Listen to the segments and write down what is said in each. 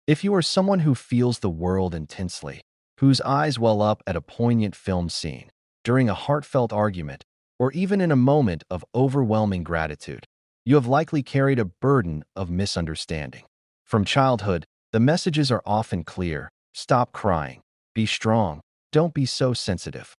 If you are someone who feels the world intensely, whose eyes well up at a poignant film scene, during a heartfelt argument, or even in a moment of overwhelming gratitude, you have likely carried a burden of misunderstanding. From childhood, the messages are often clear: stop crying, be strong, don't be so sensitive.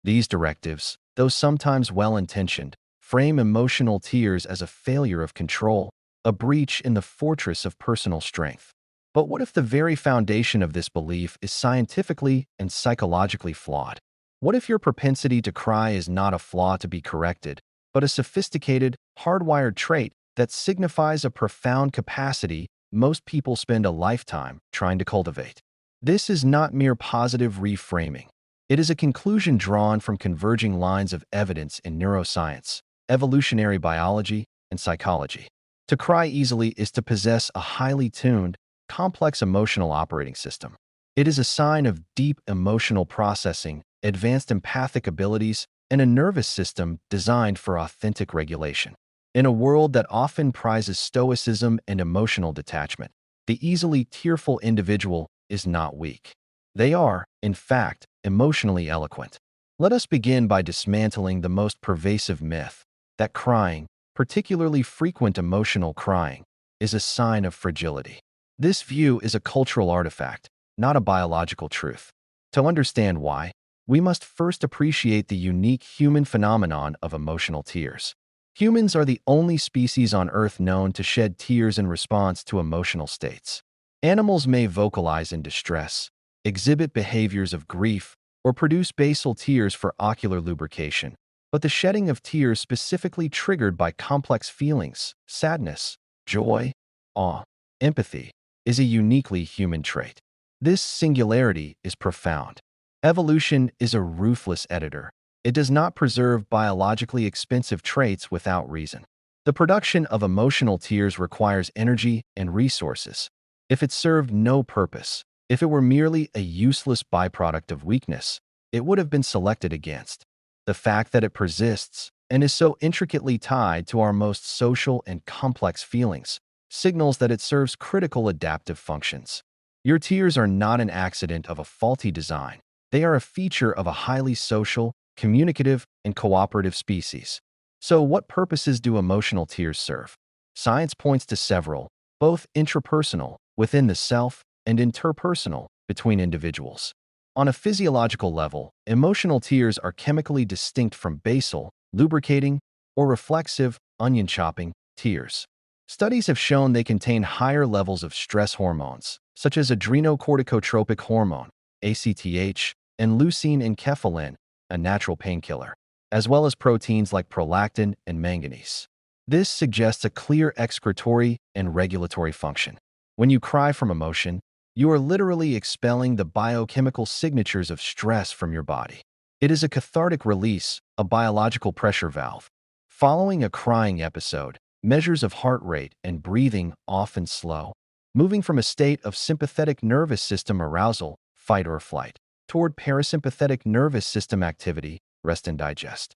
These directives, though sometimes well-intentioned, frame emotional tears as a failure of control, a breach in the fortress of personal strength. But what if the very foundation of this belief is scientifically and psychologically flawed? What if your propensity to cry is not a flaw to be corrected, but a sophisticated, hardwired trait that signifies a profound capacity most people spend a lifetime trying to cultivate? This is not mere positive reframing. It is a conclusion drawn from converging lines of evidence in neuroscience, evolutionary biology, and psychology. To cry easily is to possess a highly tuned, complex emotional operating system. It is a sign of deep emotional processing, advanced empathic abilities, and a nervous system designed for authentic regulation. In a world that often prizes stoicism and emotional detachment, the easily tearful individual is not weak. They are, in fact, emotionally eloquent. Let us begin by dismantling the most pervasive myth that crying, particularly frequent emotional crying, is a sign of fragility. This view is a cultural artifact, not a biological truth. To understand why, we must first appreciate the unique human phenomenon of emotional tears. Humans are the only species on Earth known to shed tears in response to emotional states. Animals may vocalize in distress, exhibit behaviors of grief, or produce basal tears for ocular lubrication, but the shedding of tears specifically triggered by complex feelings, sadness, joy, awe, empathy, is a uniquely human trait. This singularity is profound. Evolution is a ruthless editor. It does not preserve biologically expensive traits without reason. The production of emotional tears requires energy and resources. If it served no purpose, if it were merely a useless byproduct of weakness, it would have been selected against. The fact that it persists and is so intricately tied to our most social and complex feelings signals that it serves critical adaptive functions. Your tears are not an accident of a faulty design. They are a feature of a highly social, communicative, and cooperative species. So what purposes do emotional tears serve? Science points to several, both intrapersonal, within the self, and interpersonal, between individuals. On a physiological level, emotional tears are chemically distinct from basal, lubricating, or reflexive, onion-chopping, tears. Studies have shown they contain higher levels of stress hormones, such as adrenocorticotropic hormone, ACTH, and leucine-enkephalin, a natural painkiller, as well as proteins like prolactin and manganese. This suggests a clear excretory and regulatory function. When you cry from emotion, you are literally expelling the biochemical signatures of stress from your body. It is a cathartic release, a biological pressure valve. Following a crying episode, measures of heart rate and breathing often slow, moving from a state of sympathetic nervous system arousal, fight or flight, toward parasympathetic nervous system activity, rest and digest.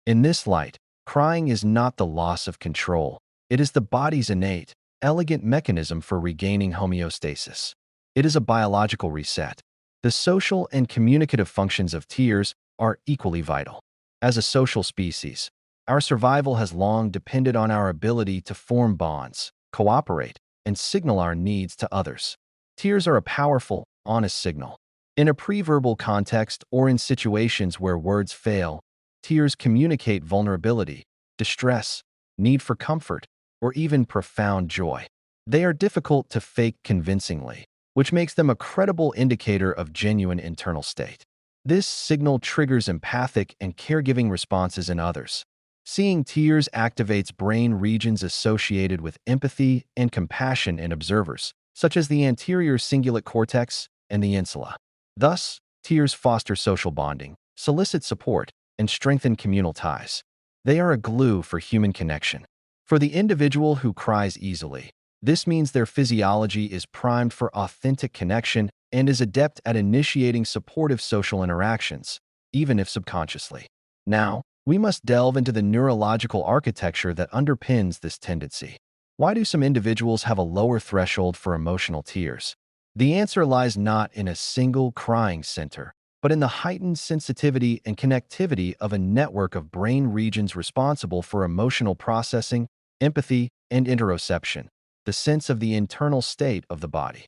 In this light, crying is not the loss of control. It is the body's innate, elegant mechanism for regaining homeostasis. It is a biological reset. The social and communicative functions of tears are equally vital. As a social species, our survival has long depended on our ability to form bonds, cooperate, and signal our needs to others. Tears are a powerful, honest signal. In a pre-verbal context or in situations where words fail, tears communicate vulnerability, distress, need for comfort, or even profound joy. They are difficult to fake convincingly, which makes them a credible indicator of genuine internal state. This signal triggers empathic and caregiving responses in others. Seeing tears activates brain regions associated with empathy and compassion in observers, such as the anterior cingulate cortex and the insula. Thus, tears foster social bonding, solicit support, and strengthen communal ties. They are a glue for human connection. For the individual who cries easily, this means their physiology is primed for authentic connection and is adept at initiating supportive social interactions, even if subconsciously. Now, we must delve into the neurological architecture that underpins this tendency. Why do some individuals have a lower threshold for emotional tears? The answer lies not in a single crying center, but in the heightened sensitivity and connectivity of a network of brain regions responsible for emotional processing, empathy, and interoception, the sense of the internal state of the body.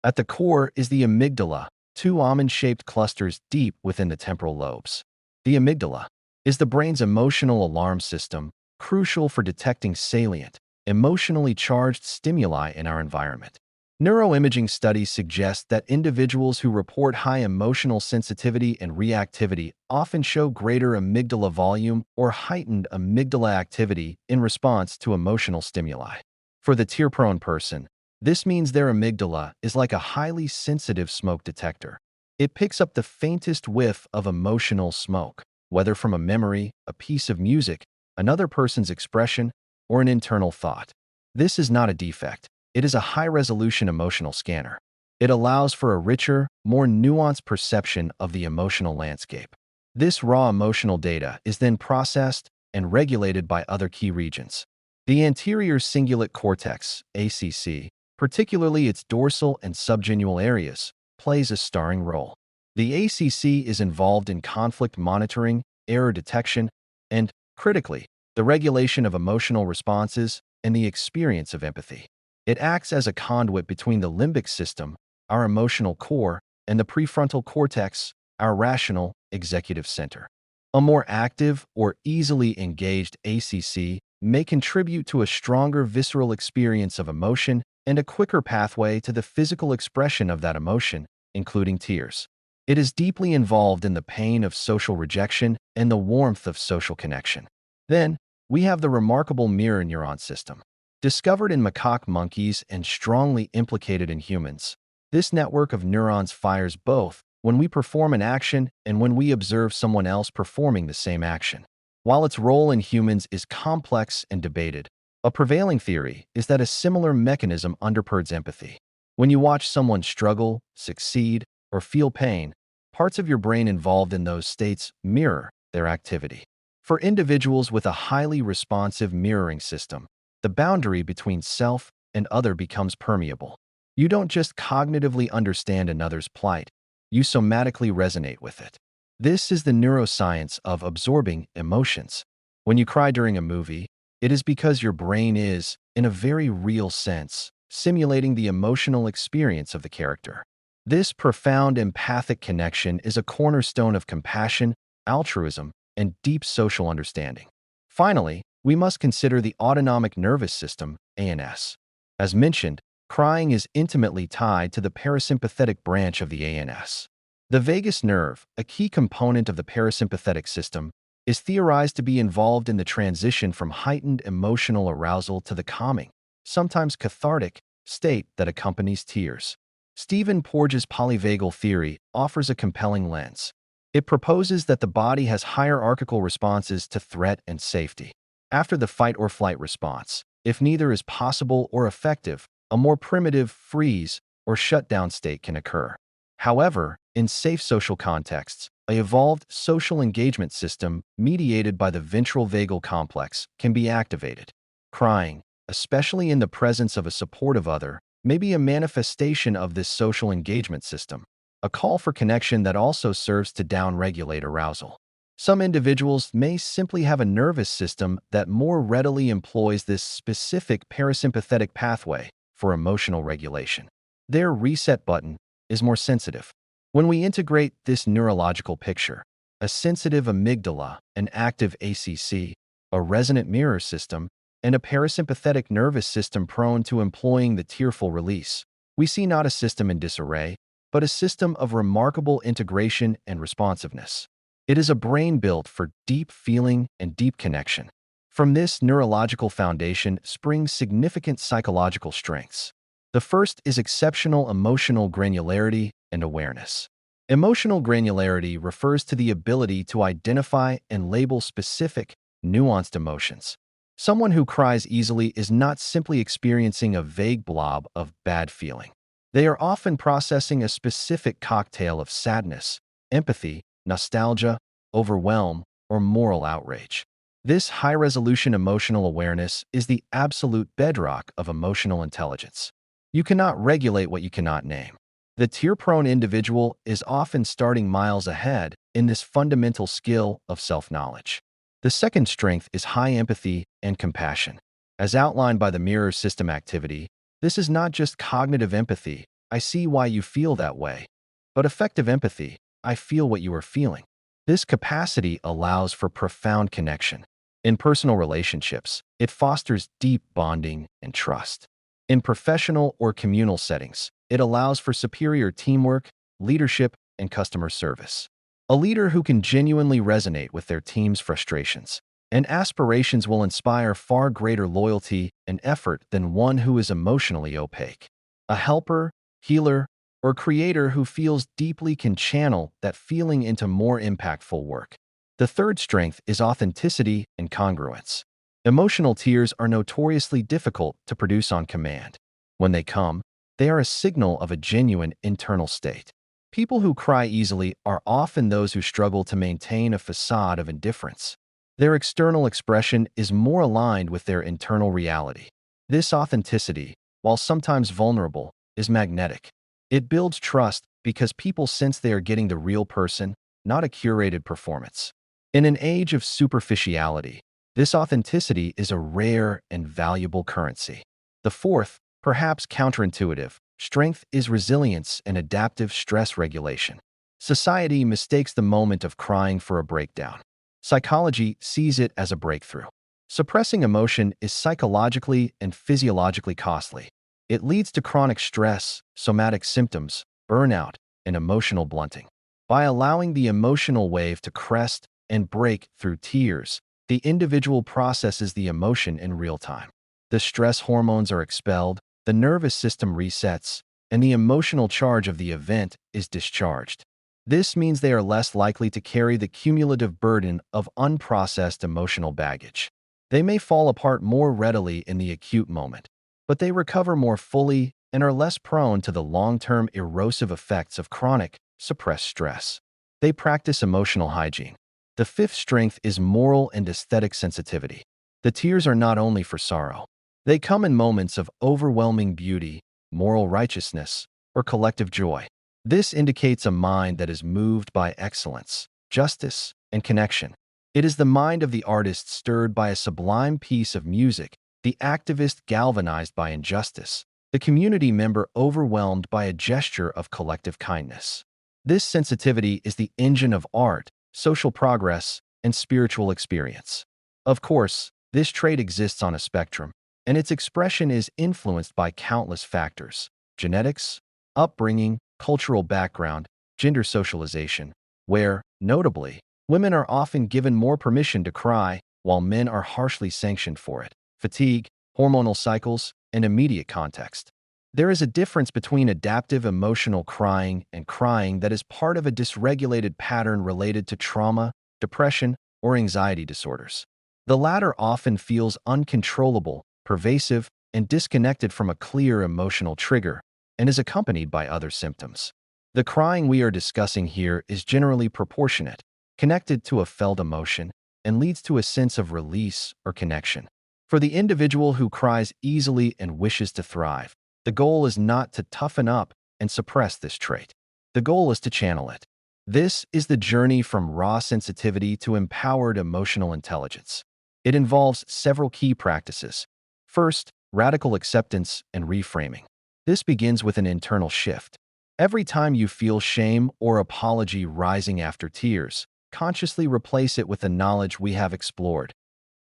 At the core is the amygdala, two almond-shaped clusters deep within the temporal lobes. The amygdala is the brain's emotional alarm system, crucial for detecting salient, emotionally charged stimuli in our environment. Neuroimaging studies suggest that individuals who report high emotional sensitivity and reactivity often show greater amygdala volume or heightened amygdala activity in response to emotional stimuli. For the tear-prone person, this means their amygdala is like a highly sensitive smoke detector. It picks up the faintest whiff of emotional smoke, whether from a memory, a piece of music, another person's expression, or an internal thought. This is not a defect. It is a high-resolution emotional scanner. It allows for a richer, more nuanced perception of the emotional landscape. This raw emotional data is then processed and regulated by other key regions. The anterior cingulate cortex, ACC, particularly its dorsal and subgenual areas, plays a starring role. The ACC is involved in conflict monitoring, error detection, and, critically, the regulation of emotional responses and the experience of empathy. It acts as a conduit between the limbic system, our emotional core, and the prefrontal cortex, our rational, executive center. A more active or easily engaged ACC may contribute to a stronger visceral experience of emotion and a quicker pathway to the physical expression of that emotion, including tears. It is deeply involved in the pain of social rejection and the warmth of social connection. Then, we have the remarkable mirror neuron system. Discovered in macaque monkeys and strongly implicated in humans, this network of neurons fires both when we perform an action and when we observe someone else performing the same action. While its role in humans is complex and debated, a prevailing theory is that a similar mechanism undergirds empathy. When you watch someone struggle, succeed, or feel pain, parts of your brain involved in those states mirror their activity. For individuals with a highly responsive mirroring system, the boundary between self and other becomes permeable. You don't just cognitively understand another's plight, you somatically resonate with it. This is the neuroscience of absorbing emotions. When you cry during a movie, it is because your brain is, in a very real sense, simulating the emotional experience of the character. This profound empathic connection is a cornerstone of compassion, altruism, and deep social understanding. Finally, we must consider the autonomic nervous system, ANS. As mentioned, crying is intimately tied to the parasympathetic branch of the ANS. The vagus nerve, a key component of the parasympathetic system, is theorized to be involved in the transition from heightened emotional arousal to the calming, sometimes cathartic, state that accompanies tears. Stephen Porges' polyvagal theory offers a compelling lens. It proposes that the body has hierarchical responses to threat and safety. After the fight-or-flight response, if neither is possible or effective, a more primitive freeze or shutdown state can occur. However, in safe social contexts, an evolved social engagement system mediated by the ventral vagal complex can be activated. Crying, especially in the presence of a supportive other, may be a manifestation of this social engagement system, a call for connection that also serves to downregulate arousal. Some individuals may simply have a nervous system that more readily employs this specific parasympathetic pathway for emotional regulation. Their reset button is more sensitive. When we integrate this neurological picture, a sensitive amygdala, an active ACC, a resonant mirror system, and a parasympathetic nervous system prone to employing the tearful release, we see not a system in disarray, but a system of remarkable integration and responsiveness. It is a brain built for deep feeling and deep connection. From this neurological foundation springs significant psychological strengths. The first is exceptional emotional granularity and awareness. Emotional granularity refers to the ability to identify and label specific, nuanced emotions. Someone who cries easily is not simply experiencing a vague blob of bad feeling. They are often processing a specific cocktail of sadness, empathy, nostalgia, overwhelm, or moral outrage. This high-resolution emotional awareness is the absolute bedrock of emotional intelligence. You cannot regulate what you cannot name. The tear-prone individual is often starting miles ahead in this fundamental skill of self-knowledge. The second strength is high empathy and compassion. As outlined by the mirror system activity, this is not just cognitive empathy, I see why you feel that way, but effective empathy, I feel what you are feeling. This capacity allows for profound connection. In personal relationships, it fosters deep bonding and trust. In professional or communal settings, it allows for superior teamwork, leadership, and customer service. A leader who can genuinely resonate with their team's frustrations and aspirations will inspire far greater loyalty and effort than one who is emotionally opaque. A helper, healer, or creator who feels deeply can channel that feeling into more impactful work. The third strength is authenticity and congruence. Emotional tears are notoriously difficult to produce on command. When they come, they are a signal of a genuine internal state. People who cry easily are often those who struggle to maintain a facade of indifference. Their external expression is more aligned with their internal reality. This authenticity, while sometimes vulnerable, is magnetic. It builds trust because people sense they are getting the real person, not a curated performance. In an age of superficiality, this authenticity is a rare and valuable currency. The fourth, perhaps counterintuitive, strength is resilience and adaptive stress regulation. Society mistakes the moment of crying for a breakdown. Psychology sees it as a breakthrough. Suppressing emotion is psychologically and physiologically costly. It leads to chronic stress, somatic symptoms, burnout, and emotional blunting. By allowing the emotional wave to crest and break through tears, the individual processes the emotion in real time. The stress hormones are expelled, the nervous system resets, and the emotional charge of the event is discharged. This means they are less likely to carry the cumulative burden of unprocessed emotional baggage. They may fall apart more readily in the acute moment, but they recover more fully and are less prone to the long-term erosive effects of chronic, suppressed stress. They practice emotional hygiene. The fifth strength is moral and aesthetic sensitivity. The tears are not only for sorrow. They come in moments of overwhelming beauty, moral righteousness, or collective joy. This indicates a mind that is moved by excellence, justice, and connection. It is the mind of the artist stirred by a sublime piece of music, the activist galvanized by injustice, the community member overwhelmed by a gesture of collective kindness. This sensitivity is the engine of art, social progress, and spiritual experience. Of course, this trait exists on a spectrum, and its expression is influenced by countless factors: genetics, upbringing, cultural background, gender socialization, where, notably, women are often given more permission to cry, while men are harshly sanctioned for it. Fatigue, hormonal cycles, and immediate context. There is a difference between adaptive emotional crying and crying that is part of a dysregulated pattern related to trauma, depression, or anxiety disorders. The latter often feels uncontrollable, pervasive, and disconnected from a clear emotional trigger, and is accompanied by other symptoms. The crying we are discussing here is generally proportionate, connected to a felt emotion, and leads to a sense of release or connection. For the individual who cries easily and wishes to thrive, the goal is not to toughen up and suppress this trait. The goal is to channel it. This is the journey from raw sensitivity to empowered emotional intelligence. It involves several key practices. First, radical acceptance and reframing. This begins with an internal shift. Every time you feel shame or apology rising after tears, consciously replace it with the knowledge we have explored.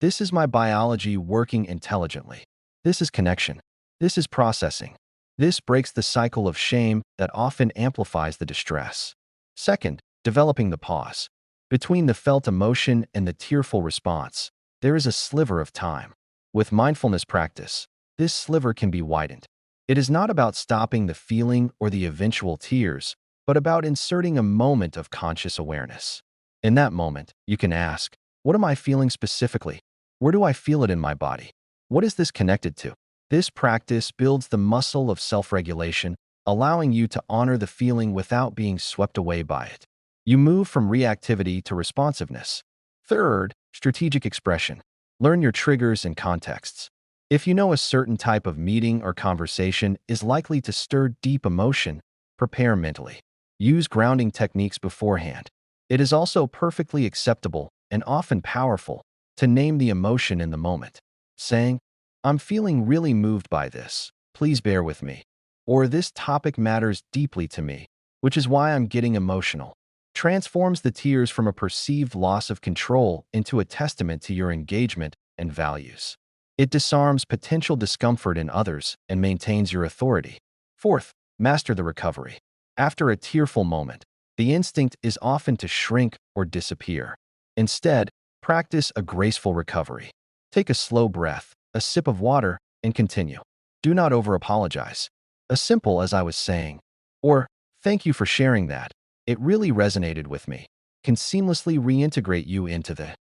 This is my biology working intelligently. This is connection. This is processing. This breaks the cycle of shame that often amplifies the distress. Second, developing the pause. Between the felt emotion and the tearful response, there is a sliver of time. With mindfulness practice, this sliver can be widened. It is not about stopping the feeling or the eventual tears, but about inserting a moment of conscious awareness. In that moment, you can ask, what am I feeling specifically? Where do I feel it in my body? What is this connected to? This practice builds the muscle of self-regulation, allowing you to honor the feeling without being swept away by it. You move from reactivity to responsiveness. Third, strategic expression. Learn your triggers and contexts. If you know a certain type of meeting or conversation is likely to stir deep emotion, prepare mentally. Use grounding techniques beforehand. It is also perfectly acceptable and often powerful to name the emotion in the moment, saying, "I'm feeling really moved by this. Please bear with me." Or "This topic matters deeply to me, which is why I'm getting emotional." Transforms the tears from a perceived loss of control into a testament to your engagement and values. It disarms potential discomfort in others and maintains your authority. Fourth, master the recovery. After a tearful moment, the instinct is often to shrink or disappear. Instead, practice a graceful recovery. Take a slow breath, a sip of water, and continue. Do not over-apologize. As simple as "I was saying," or "Thank you for sharing that. It really resonated with me," can seamlessly reintegrate you into the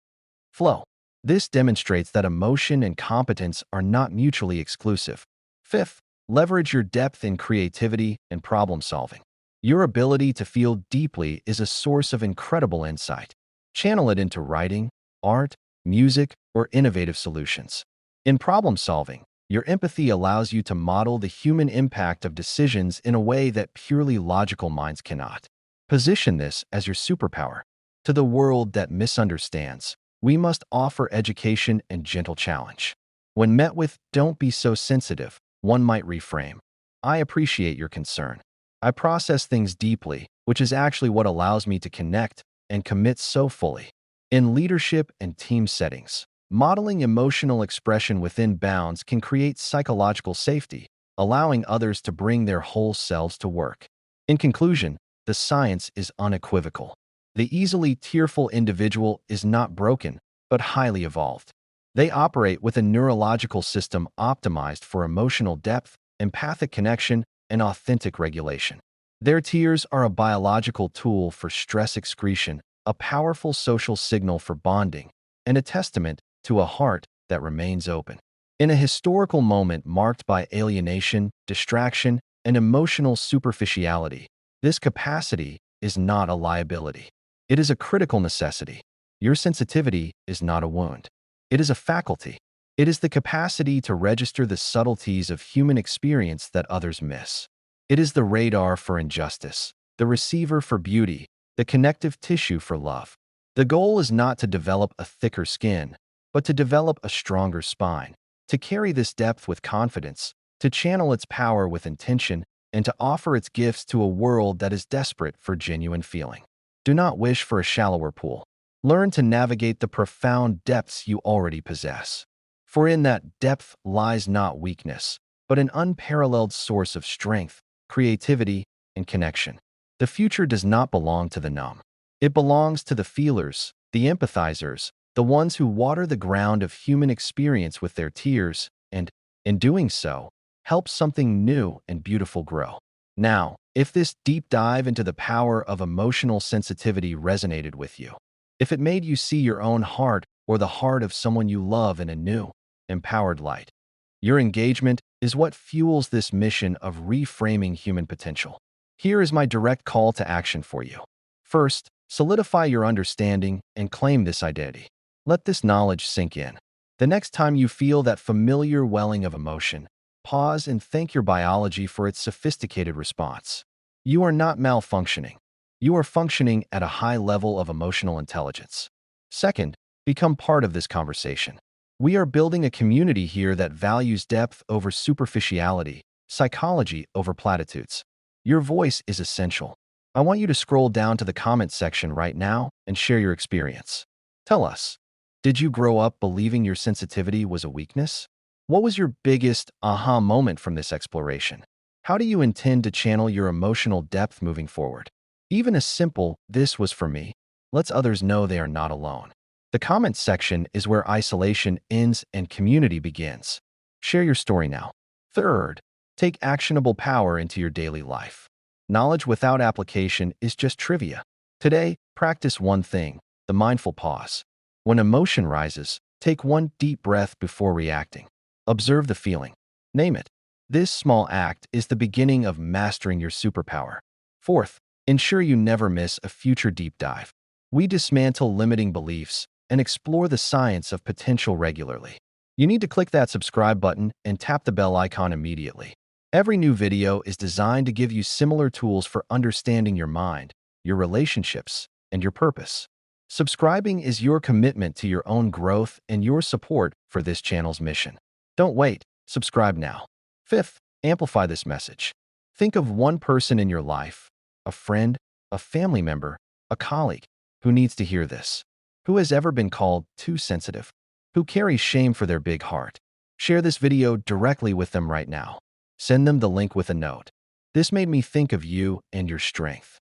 flow. This demonstrates that emotion and competence are not mutually exclusive. Fifth, leverage your depth in creativity and problem solving. Your ability to feel deeply is a source of incredible insight. Channel it into writing, art, music, or innovative solutions. In problem solving, your empathy allows you to model the human impact of decisions in a way that purely logical minds cannot. Position this as your superpower. To the world that misunderstands, we must offer education and gentle challenge. When met with "Don't be so sensitive," one might reframe, "I appreciate your concern. I process things deeply, which is actually what allows me to connect and commit so fully." In leadership and team settings, modeling emotional expression within bounds can create psychological safety, allowing others to bring their whole selves to work. In conclusion, the science is unequivocal. The easily tearful individual is not broken, but highly evolved. They operate with a neurological system optimized for emotional depth, empathic connection, and authentic regulation. Their tears are a biological tool for stress excretion, a powerful social signal for bonding, and a testament to a heart that remains open. In a historical moment marked by alienation, distraction, and emotional superficiality, this capacity is not a liability. It is a critical necessity. Your sensitivity is not a wound. It is a faculty. It is the capacity to register the subtleties of human experience that others miss. It is the radar for injustice, the receiver for beauty, the connective tissue for love. The goal is not to develop a thicker skin, but to develop a stronger spine, to carry this depth with confidence, to channel its power with intention, and to offer its gifts to a world that is desperate for genuine feeling. Do not wish for a shallower pool. Learn to navigate the profound depths you already possess. For in that depth lies not weakness, but an unparalleled source of strength, creativity, and connection. The future does not belong to the numb. It belongs to the feelers, the empathizers, the ones who water the ground of human experience with their tears and, in doing so, help something new and beautiful grow. Now, if this deep dive into the power of emotional sensitivity resonated with you, if it made you see your own heart or the heart of someone you love in a new, empowered light, your engagement is what fuels this mission of reframing human potential. Here is my direct call to action for you. First, solidify your understanding and claim this identity. Let this knowledge sink in. The next time you feel that familiar welling of emotion, pause and thank your biology for its sophisticated response. You are not malfunctioning. You are functioning at a high level of emotional intelligence. Second, become part of this conversation. We are building a community here that values depth over superficiality, psychology over platitudes. Your voice is essential. I want you to scroll down to the comments section right now and share your experience. Tell us, did you grow up believing your sensitivity was a weakness? What was your biggest aha moment from this exploration? How do you intend to channel your emotional depth moving forward? Even a simple "this was for me" lets others know they are not alone. The comments section is where isolation ends and community begins. Share your story now. Third, take actionable power into your daily life. Knowledge without application is just trivia. Today, practice one thing: the mindful pause. When emotion rises, take one deep breath before reacting. Observe the feeling. Name it. This small act is the beginning of mastering your superpower. Fourth, ensure you never miss a future deep dive. We dismantle limiting beliefs and explore the science of potential regularly. You need to click that subscribe button and tap the bell icon immediately. Every new video is designed to give you similar tools for understanding your mind, your relationships, and your purpose. Subscribing is your commitment to your own growth and your support for this channel's mission. Don't wait, subscribe now. Fifth, amplify this message. Think of one person in your life, a friend, a family member, a colleague, who needs to hear this. Who has ever been called too sensitive? Who carries shame for their big heart? Share this video directly with them right now. Send them the link with a note. This made me think of you and your strength.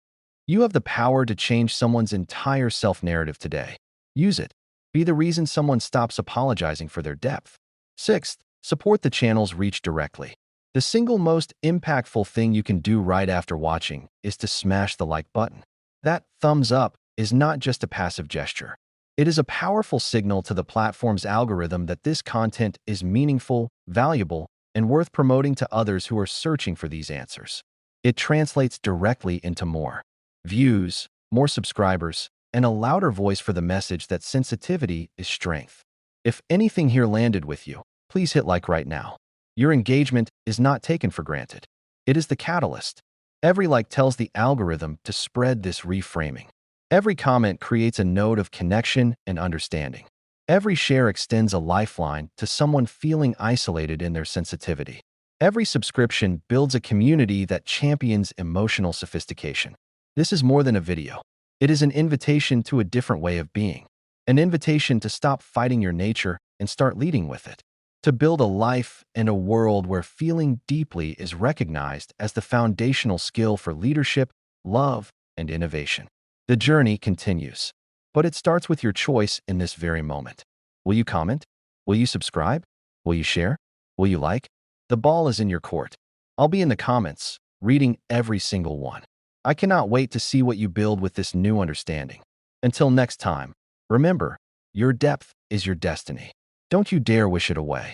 You have the power to change someone's entire self-narrative today. Use it. Be the reason someone stops apologizing for their depth. Sixth, support the channel's reach directly. The single most impactful thing you can do right after watching is to smash the like button. That thumbs up is not just a passive gesture. It is a powerful signal to the platform's algorithm that this content is meaningful, valuable, and worth promoting to others who are searching for these answers. It translates directly into more views, more subscribers, and a louder voice for the message that sensitivity is strength. If anything here landed with you, please hit like right now. Your engagement is not taken for granted. It is the catalyst. Every like tells the algorithm to spread this reframing. Every comment creates a node of connection and understanding. Every share extends a lifeline to someone feeling isolated in their sensitivity. Every subscription builds a community that champions emotional sophistication. This is more than a video. It is an invitation to a different way of being. An invitation to stop fighting your nature and start leading with it. To build a life and a world where feeling deeply is recognized as the foundational skill for leadership, love, and innovation. The journey continues, but it starts with your choice in this very moment. Will you comment? Will you subscribe? Will you share? Will you like? The ball is in your court. I'll be in the comments, reading every single one. I cannot wait to see what you build with this new understanding. Until next time, remember, your depth is your destiny. Don't you dare wish it away.